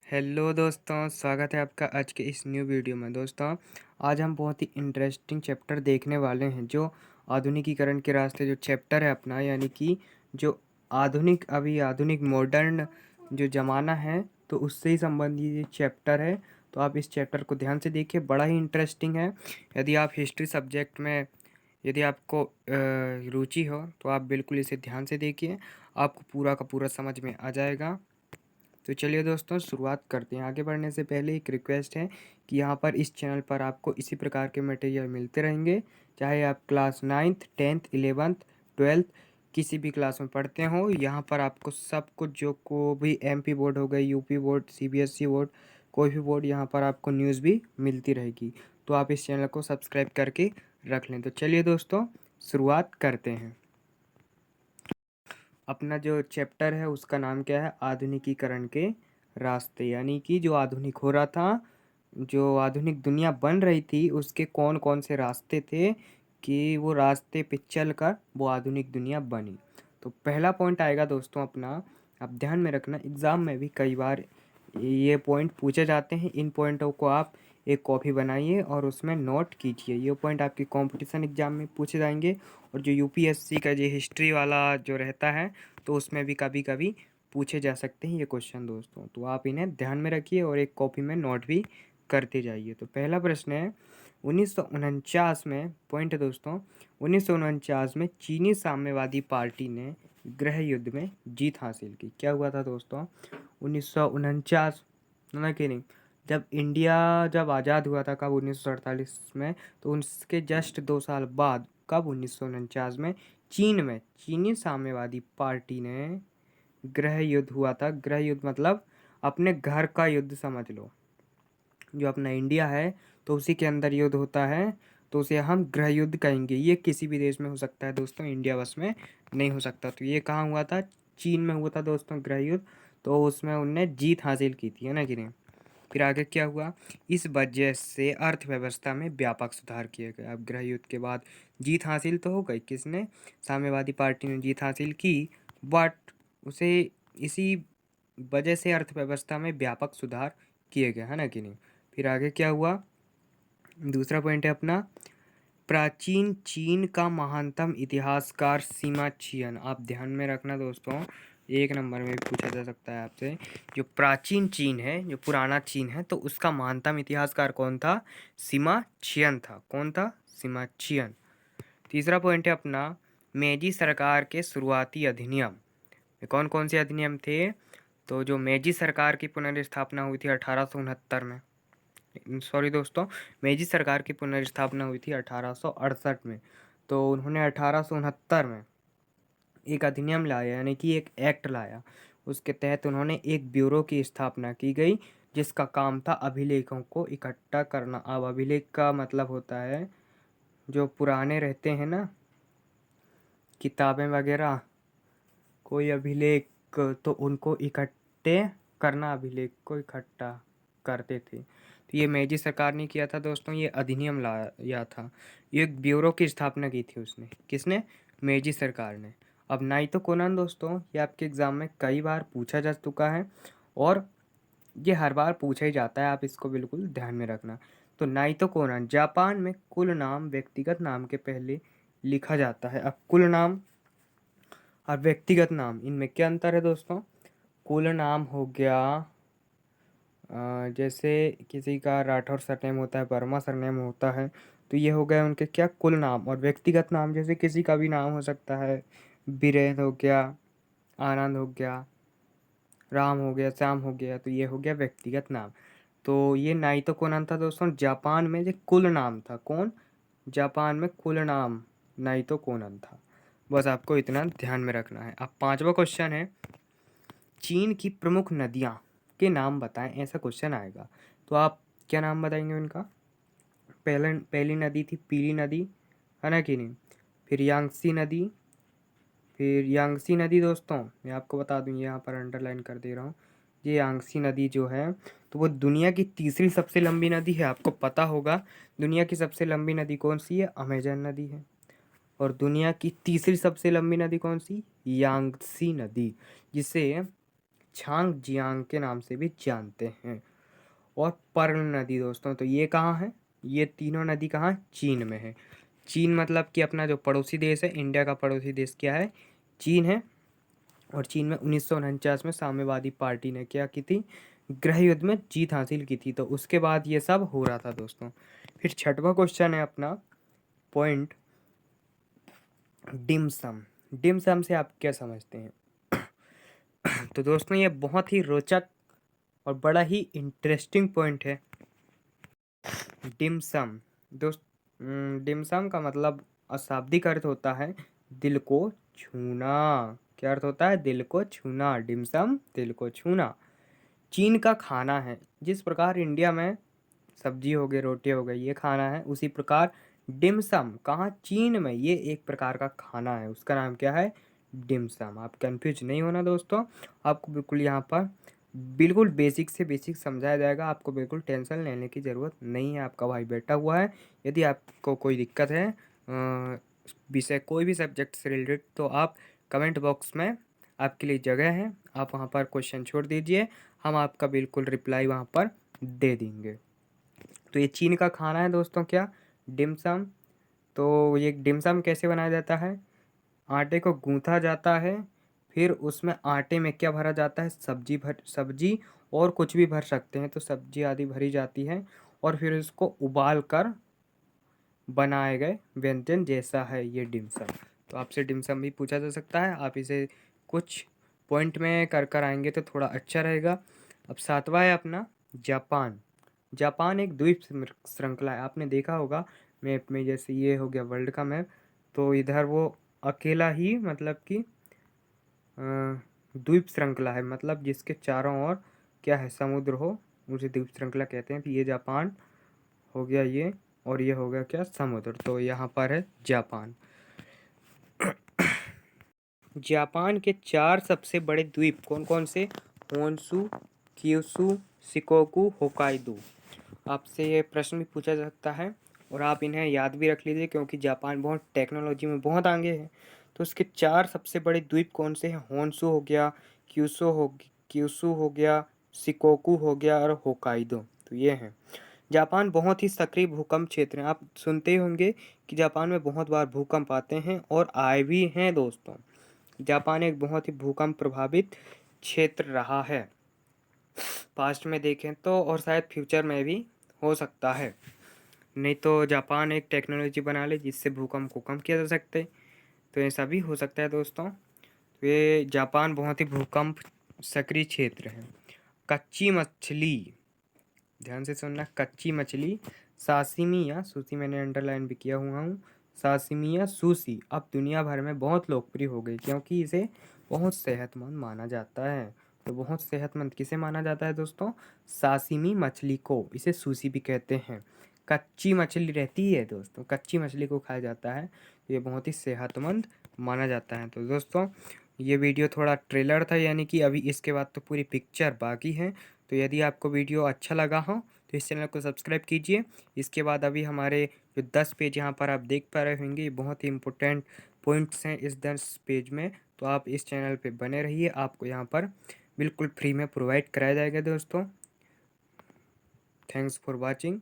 Hello दोस्तों, स्वागत है आपका आज के इस न्यू वीडियो में। दोस्तों, आज हम बहुत ही इंटरेस्टिंग चैप्टर देखने वाले हैं, जो आधुनिकीकरण के रास्ते जो चैप्टर है अपना, यानी कि जो आधुनिक मॉडर्न जो ज़माना है, तो उससे ही संबंधित ये चैप्टर है। तो आप इस चैप्टर को ध्यान से देखिए, बड़ा ही इंटरेस्टिंग है। यदि आप हिस्ट्री सब्जेक्ट में यदि आपको रुचि हो तो आप बिल्कुल इसे ध्यान से देखिए, आपको पूरा का पूरा समझ में आ जाएगा। तो चलिए दोस्तों, शुरुआत करते हैं। आगे बढ़ने से पहले एक रिक्वेस्ट है कि यहाँ पर इस चैनल पर आपको इसी प्रकार के मटेरियल मिलते रहेंगे, चाहे आप class 9th 10th 11th 12th किसी भी क्लास में पढ़ते हो। यहाँ पर आपको सब कुछ, जो को भी एमपी बोर्ड हो गई, यूपी बोर्ड, सीबीएसई बोर्ड, कोई भी बोर्ड, यहाँ पर आपको न्यूज़ भी मिलती रहेगी। तो आप इस चैनल को सब्सक्राइब करके रख लें। तो चलिए दोस्तों, शुरुआत करते हैं। अपना जो चैप्टर है उसका नाम क्या है? आधुनिकीकरण के रास्ते। यानी कि जो आधुनिक हो रहा था, जो आधुनिक दुनिया बन रही थी, उसके कौन कौन से रास्ते थे कि वो रास्ते पे चल कर वो आधुनिक दुनिया बनी। तो पहला पॉइंट आएगा दोस्तों अपना, आप ध्यान में रखना, एग्ज़ाम में भी कई बार ये पॉइंट पूछे जाते हैं। इन पॉइंटों को आप एक कॉपी बनाइए और उसमें नोट कीजिए। ये पॉइंट आपके कंपटीशन एग्जाम में पूछे जाएंगे, और जो यूपीएससी का जो हिस्ट्री वाला जो रहता है, तो उसमें भी कभी कभी पूछे जा सकते हैं ये क्वेश्चन दोस्तों। तो आप इन्हें ध्यान में रखिए और एक कॉपी में नोट भी करते जाइए। तो पहला प्रश्न है, 1949 में, पॉइंट है दोस्तों, 1949 में चीनी साम्यवादी पार्टी ने गृह युद्ध में जीत हासिल की। क्या हुआ था दोस्तों? 1949, ना कि नहीं, जब आज़ाद हुआ था, कब? 1947 में। तो उसके जस्ट 2 साल बाद, कब? 1949 में चीनी साम्यवादी पार्टी ने गृह युद्ध हुआ था। गृह युद्ध मतलब अपने घर का युद्ध समझ लो। जो अपना इंडिया है, तो उसी के अंदर युद्ध होता है, तो उसे हम गृह युद्ध कहेंगे। ये किसी भी देश में हो सकता है दोस्तों, इंडिया बस में नहीं हो सकता। तो ये कहाँ हुआ था? चीन में हुआ था दोस्तों गृह युद्ध। तो उसमें उनने जीत हासिल की थी, है ना कि नहीं। फिर आगे क्या हुआ? इस वजह से अर्थव्यवस्था में व्यापक सुधार किए गए। अब गृह युद्ध के बाद जीत हासिल तो हो गई, किसने? साम्यवादी पार्टी ने जीत हासिल की, बट उसे इसी वजह से अर्थव्यवस्था में व्यापक सुधार किए गए, है ना कि नहीं। फिर आगे क्या हुआ? दूसरा पॉइंट है अपना, प्राचीन चीन का महानतम इतिहासकार सिमा चियन। आप ध्यान में रखना दोस्तों, एक नंबर में भी पूछा जा सकता है आपसे। जो प्राचीन चीन है, जो पुराना चीन है, तो उसका महानतम इतिहासकार कौन था? सिमा चियन था। कौन था? सिमा चियन। तीसरा पॉइंट है अपना, मेजी सरकार के शुरुआती अधिनियम। कौन कौन से अधिनियम थे? तो जो मेजी सरकार की पुनर्स्थापना हुई थी 1869 में, सॉरी दोस्तों, मेजी सरकार की पुनर्स्थापना हुई थी 1868 में। तो उन्होंने 1869 में एक अधिनियम लाया, यानी कि एक एक्ट लाया। उसके तहत उन्होंने एक ब्यूरो की स्थापना की गई, जिसका काम था अभिलेखों को इकट्ठा करना। अब अभिलेख का मतलब होता है, जो पुराने रहते हैं ना, किताबें वगैरह, कोई अभिलेख, तो उनको इकट्ठे करना, अभिलेख को इकट्ठा करते थे। तो ये मेजी सरकार ने किया था दोस्तों, ये अधिनियम लाया था। ये एक ब्यूरो की स्थापना की थी उसने, किसने? मेजी सरकार ने। अब नाइतो कोनान दोस्तों, ये आपके एग्जाम में कई बार पूछा जा चुका है, और ये हर बार पूछा ही जाता है, आप इसको बिल्कुल ध्यान में रखना। तो नाइतो कोनान, जापान में कुल नाम व्यक्तिगत नाम के पहले लिखा जाता है। अब कुल नाम और व्यक्तिगत नाम, इनमें क्या अंतर है दोस्तों? कुल नाम हो गया, जैसे किसी का राठौर सरनेम होता है, वर्मा सरनेम होता है, तो ये हो गए उनके क्या? कुल नाम। और व्यक्तिगत नाम जैसे किसी का भी नाम हो सकता है, बीरेन हो गया, आनंद हो गया, राम हो गया, श्याम हो गया, तो ये हो गया व्यक्तिगत नाम। तो ये नाइतो कोनान था दोस्तों, जापान में जो कुल नाम था। कौन? जापान में कुल नाम नाइतो कोनान था। बस आपको इतना ध्यान में रखना है। अब पांचवा क्वेश्चन है, चीन की प्रमुख नदियाँ के नाम बताएं, ऐसा क्वेश्चन आएगा। तो आप क्या नाम बताएंगे उनका? पहली नदी थी पीली नदी, है ना कि नहीं। फिर यांगसी नदी, फिर यांगसी नदी दोस्तों, मैं आपको बता दूं, यहाँ पर अंडरलाइन कर दे रहा हूँ, ये यांगसी नदी जो है, तो वो दुनिया की तीसरी सबसे लंबी नदी है। आपको पता होगा दुनिया की सबसे लंबी नदी कौन सी है? अमेजन नदी है। और दुनिया की तीसरी सबसे लंबी नदी कौन सी? यांगसी नदी, जिसे झांगजियांग के नाम से भी जानते हैं। और पर्ल नदी दोस्तों, तो ये कहाँ है? ये तीनों नदी कहाँ है? चीन में है। चीन मतलब कि अपना जो पड़ोसी देश है, इंडिया का पड़ोसी देश क्या है? चीन है। और चीन में 1949 में साम्यवादी पार्टी ने क्या की थी? गृह युद्ध में जीत हासिल की थी। तो उसके बाद ये सब हो रहा था दोस्तों। फिर छठवां क्वेश्चन है अपना पॉइंट, डिमसम। डिमसम से आप क्या समझते हैं? तो दोस्तों ये बहुत ही रोचक और बड़ा ही इंटरेस्टिंग पॉइंट है। डिमसम दोस्त, डिमसम का मतलब अशाब्दिक अर्थ होता है दिल को छूना। क्या अर्थ होता है? दिल को छूना। डिमसम दिल को छूना। चीन का खाना है। जिस प्रकार इंडिया में सब्जी हो गई, रोटी हो गई, ये खाना है, उसी प्रकार डिमसम कहाँ? चीन में ये एक प्रकार का खाना है। उसका नाम क्या है? डिमसम। आप कंफ्यूज नहीं होना दोस्तों, आपको बिल्कुल यहाँ पर बिल्कुल बेसिक से बेसिक समझाया जाएगा। आपको बिल्कुल टेंशन लेने की ज़रूरत नहीं है। आपका भाई बैठा हुआ है। यदि आपको कोई दिक्कत है विषय कोई भी सब्जेक्ट से रिलेटेड, तो आप कमेंट बॉक्स में आपके लिए जगह है, आप वहाँ पर क्वेश्चन छोड़ दीजिए, हम आपका बिल्कुल रिप्लाई वहाँ पर दे देंगे। तो ये चीन का खाना है दोस्तों, क्या? डिमसम। तो ये डिमसम कैसे बनाया जाता है? आटे को गूंथा जाता है, फिर उसमें आटे में क्या भरा जाता है? सब्जी और कुछ भी भर सकते हैं, तो सब्जी आदि भरी जाती है और फिर इसको उबाल कर बनाए गए व्यंजन जैसा है ये डिमसम। तो आपसे डिमसम भी पूछा जा सकता है, आप इसे कुछ पॉइंट में कर कर आएंगे तो थोड़ा अच्छा रहेगा। अब सातवां है अपना जापान। जापान एक द्वीप श्रृंखला है। आपने देखा होगा मैप में, जैसे ये हो गया वर्ल्ड का मैप, तो इधर वो अकेला ही मतलब कि द्वीप श्रृंखला है, मतलब जिसके चारों ओर क्या है? समुद्र हो, उसे द्वीप श्रृंखला कहते हैं। तो ये जापान हो गया ये, और ये हो गया क्या? समुद्र। तो यहाँ पर है जापान। जापान के 4 सबसे बड़े द्वीप कौन कौन से? Honshu, Kyushu, Shikoku, Hokkaido. आपसे ये प्रश्न भी पूछा जा सकता है और आप इन्हें याद भी रख लीजिए, क्योंकि जापान बहुत टेक्नोलॉजी में बहुत आगे है। तो उसके 4 सबसे बड़े द्वीप कौन से हैं? होन्शु हो गया, क्यूशु हो गया, शिकोकु हो गया और होकाइडो। तो ये हैं। जापान बहुत ही सक्रिय भूकंप क्षेत्र है। आप सुनते ही होंगे कि जापान में बहुत बार भूकंप आते हैं और आए भी हैं दोस्तों। जापान एक बहुत ही भूकंप प्रभावित क्षेत्र रहा है पास्ट में देखें तो, और शायद फ्यूचर में भी हो सकता है। नहीं तो जापान एक टेक्नोलॉजी बना ले जिससे भूकंप को कम किया जा सकते, तो ऐसा भी हो सकता है दोस्तों। तो ये जापान बहुत ही भूकंप सक्रिय क्षेत्र है। कच्ची मछली, ध्यान से सुनना, कच्ची मछली साशिमी या सुशी, मैंने अंडरलाइन भी किया हुआ हूँ, साशिमी या सुशी अब दुनिया भर में बहुत लोकप्रिय हो गई, क्योंकि इसे बहुत सेहतमंद माना जाता है। तो बहुत सेहतमंद किसे माना जाता है दोस्तों? साशिमी मछली को, इसे सुशी भी कहते हैं। कच्ची मछली रहती है दोस्तों, कच्ची मछली को खाया जाता है, तो ये बहुत ही सेहतमंद माना जाता है। तो दोस्तों ये वीडियो थोड़ा ट्रेलर था, यानी कि अभी इसके बाद तो पूरी पिक्चर बाकी है। तो यदि आपको वीडियो अच्छा लगा हो तो इस चैनल को सब्सक्राइब कीजिए। इसके बाद अभी हमारे जो 10 पेज यहाँ पर आप देख पा रहे होंगे, ये बहुत ही इंपॉर्टेंट पॉइंट्स हैं इस 10 पेज में। तो आप इस चैनल पे बने रहिए, आपको यहाँ पर बिल्कुल फ्री में प्रोवाइड कराया जाएगा दोस्तों। Thanks for watching.